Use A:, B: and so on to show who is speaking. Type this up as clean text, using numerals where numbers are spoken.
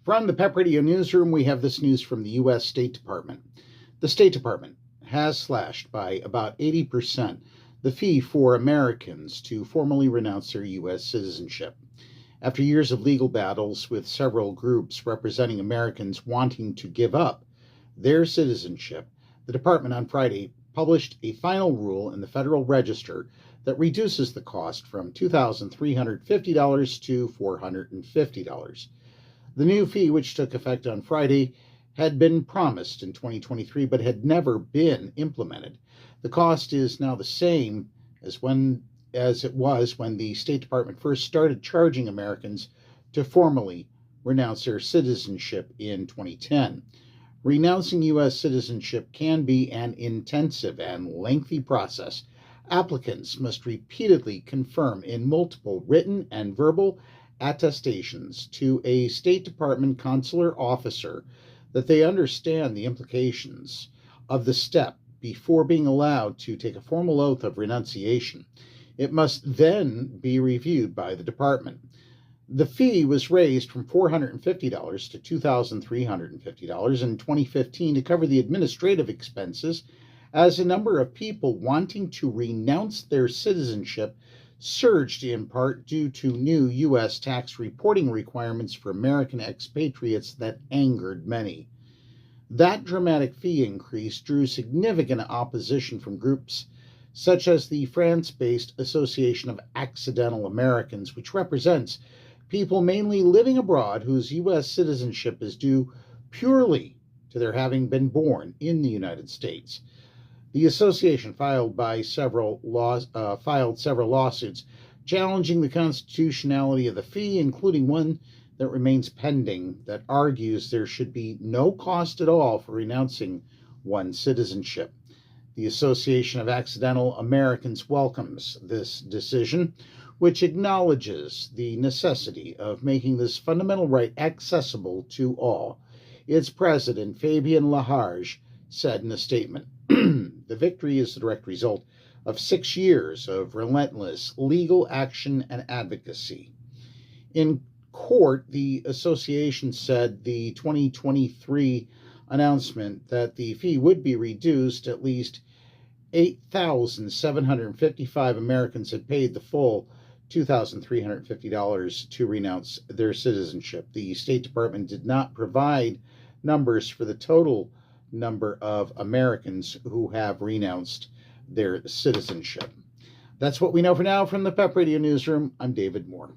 A: From the PEP Radio Newsroom, we have this news from the U.S. State Department. The State Department has slashed by about 80% the fee for Americans to formally renounce their U.S. citizenship. After years of legal battles with several groups representing Americans wanting to give up their citizenship, the department on Friday published a final rule in the Federal Register that reduces the cost from $2,350 to $450. The new fee, which took effect on Friday, had been promised in 2023 but had never been implemented. The cost is now the same as it was when the State Department first started charging Americans to formally renounce their citizenship in 2010. Renouncing U.S. citizenship can be an intensive and lengthy process. Applicants must repeatedly confirm in multiple written and verbal attestations to a State Department consular officer that they understand the implications of the step before being allowed to take a formal oath of renunciation. It must then be reviewed by the department. The fee was raised from $450 to $2,350 in 2015 to cover the administrative expenses as a number of people wanting to renounce their citizenship surged in part due to new U.S. tax reporting requirements for American expatriates that angered many. That dramatic fee increase drew significant opposition from groups such as the France-based Association of Accidental Americans, which represents people mainly living abroad whose U.S. citizenship is due purely to their having been born in the United States. The association filed several lawsuits challenging the constitutionality of the fee, including one that remains pending that argues there should be no cost at all for renouncing one's citizenship. The Association of Accidental Americans welcomes this decision, which acknowledges the necessity of making this fundamental right accessible to all. Its president, Fabien Laharge, said in a statement, "The victory is the direct result of 6 years of relentless legal action and advocacy." In court, the association said the 2023 announcement that the fee would be reduced, at least 8,755 Americans had paid the full $2,350 to renounce their citizenship. The State Department did not provide numbers for the total number of Americans who have renounced their citizenship. That's what we know for now from the PEP Radio Newsroom. I'm David Moore.